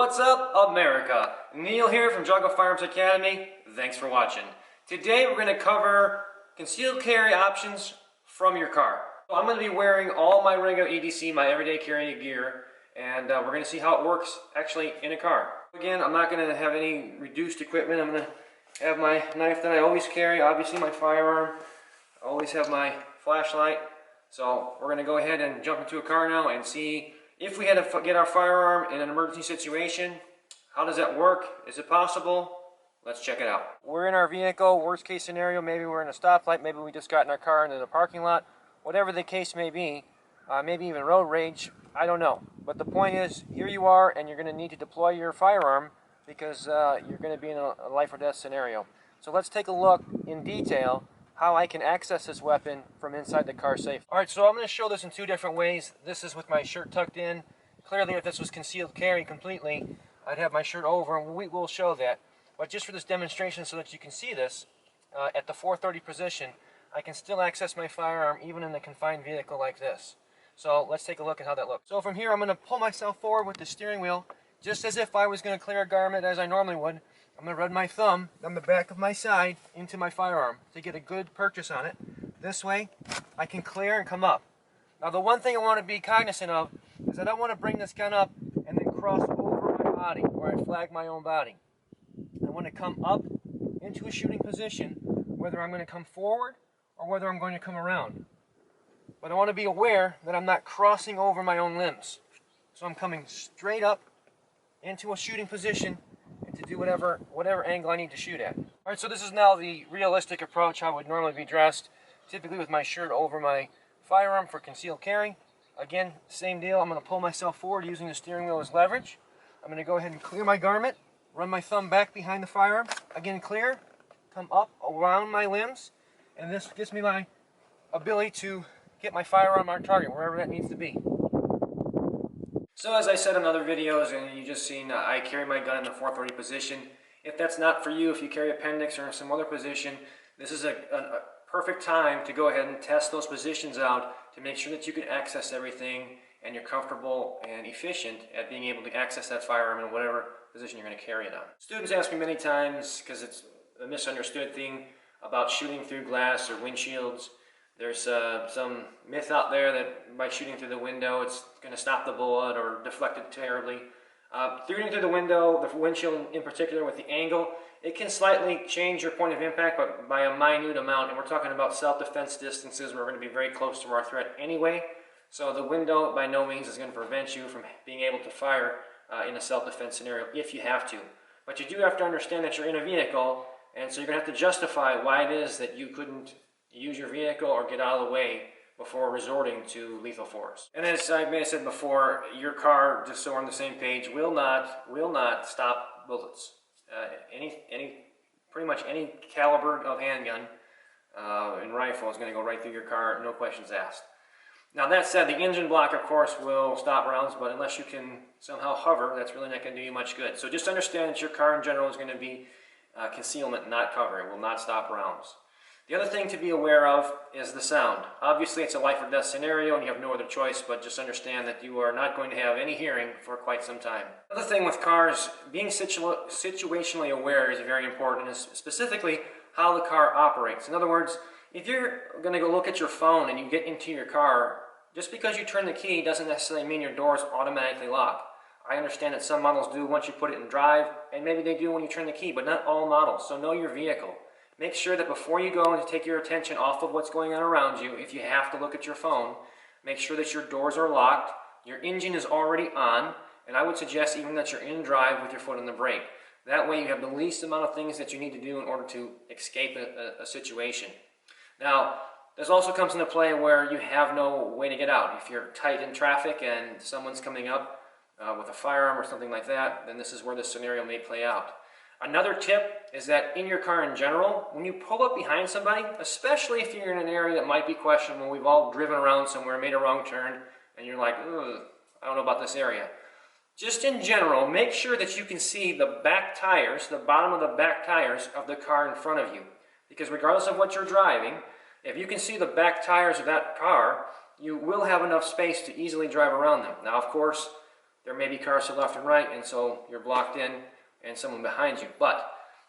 What's up, America? Neil here from Geauga Firearms Academy. Thanks for watching. Today we're going to cover concealed carry options from your car. So I'm going to be wearing all my regular EDC, my everyday carry gear, and we're going to see how it works actually in a car. Again, I'm not going to have any reduced equipment. I'm going to have my knife that I always carry, obviously my firearm. I always have my flashlight. So we're going to go ahead and jump into a car now and see if we had to get our firearm in an emergency situation. How does that work? Is it possible? Let's check it out. We're in our vehicle, worst case scenario, maybe we're in a stoplight, maybe we just got in our car into the parking lot. Whatever the case may be, maybe even road rage, I don't know. But the point is, here you are and you're going to need to deploy your firearm because you're going to be in a life or death scenario. So let's take a look in detail how I can access this weapon from inside the car safe. Alright, so I'm going to show this in two different ways. This is with my shirt tucked in. Clearly, if this was concealed carry completely, I'd have my shirt over, and we will show that. But just for this demonstration so that you can see this, at the 430 position, I can still access my firearm even in a confined vehicle like this. So let's take a look at how that looks. So from here, I'm going to pull myself forward with the steering wheel, just as if I was going to clear a garment as I normally would. I'm going to run my thumb on the back of my side into my firearm to get a good purchase on it. This way, I can clear and come up. Now the one thing I want to be cognizant of is I don't want to bring this gun up and then cross over my body where I flag my own body. I want to come up into a shooting position, whether I'm going to come forward or whether I'm going to come around. But I want to be aware that I'm not crossing over my own limbs. So I'm coming straight up into a shooting position to do whatever angle I need to shoot at. Alright, so this is now the realistic approach how I would normally be dressed, typically with my shirt over my firearm for concealed carry. Again, same deal, I'm going to pull myself forward using the steering wheel as leverage. I'm going to go ahead and clear my garment, run my thumb back behind the firearm, again clear, come up around my limbs, and this gives me my ability to get my firearm on target, wherever that needs to be. So as I said in other videos, and you just seen, I carry my gun in the 430 position. If that's not for you, if you carry appendix or in some other position, this is a perfect time to go ahead and test those positions out to make sure that you can access everything and you're comfortable and efficient at being able to access that firearm in whatever position you're going to carry it on. Students ask me many times, because it's a misunderstood thing, about shooting through glass or windshields. There's some myth out there that by shooting through the window it's going to stop the bullet or deflect it terribly. Shooting through the window, the windshield in particular with the angle, it can slightly change your point of impact, but by a minute amount. And we're talking about self-defense distances where we're going to be very close to our threat anyway. So the window by no means is going to prevent you from being able to fire in a self-defense scenario if you have to. But you do have to understand that you're in a vehicle, and so you're going to have to justify why it is that you couldn't use your vehicle or get out of the way before resorting to lethal force. And as I may have said before, your car, just so we're on the same page, will not stop bullets. Pretty much any caliber of handgun and rifle is going to go right through your car, no questions asked. Now that said, the engine block, of course, will stop rounds, but unless you can somehow hover, that's really not going to do you much good. So just understand that your car in general is going to be concealment, not cover. It will not stop rounds. The other thing to be aware of is the sound. Obviously, it's a life or death scenario and you have no other choice, but just understand that you are not going to have any hearing for quite some time. Another thing with cars, being situationally aware is very important, specifically how the car operates. In other words, if you're going to go look at your phone and you get into your car, just because you turn the key doesn't necessarily mean your doors automatically lock. I understand that some models do once you put it in drive, and maybe they do when you turn the key, but not all models, so know your vehicle. Make sure that before you go and take your attention off of what's going on around you, if you have to look at your phone, make sure that your doors are locked, your engine is already on, and I would suggest even that you're in drive with your foot on the brake. That way you have the least amount of things that you need to do in order to escape a situation. Now, this also comes into play where you have no way to get out. If you're tight in traffic and someone's coming up with a firearm or something like that, then this is where this scenario may play out. Another tip is that in your car in general, when you pull up behind somebody, especially if you're in an area that might be questionable, we've all driven around somewhere, made a wrong turn, and you're like, ugh, I don't know about this area. Just in general, make sure that you can see the back tires, the bottom of the back tires of the car in front of you. Because regardless of what you're driving, if you can see the back tires of that car, you will have enough space to easily drive around them. Now, of course, there may be cars to the left and right, and so you're blocked in and someone behind you. But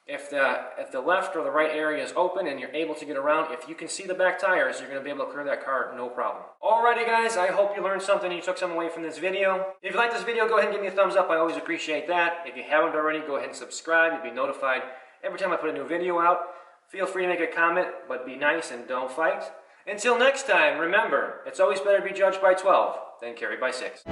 if the left or the right area is open and you're able to get around, if you can see the back tires, you're going to be able to clear that car no problem. Alrighty guys, I hope you learned something and you took something away from this video. If you like this video, go ahead and give me a thumbs up. I always appreciate that. If you haven't already, go ahead and subscribe. You'll be notified every time I put a new video out. Feel free to make a comment, but be nice and don't fight. Until next time, remember, it's always better to be judged by 12 than carried by 6.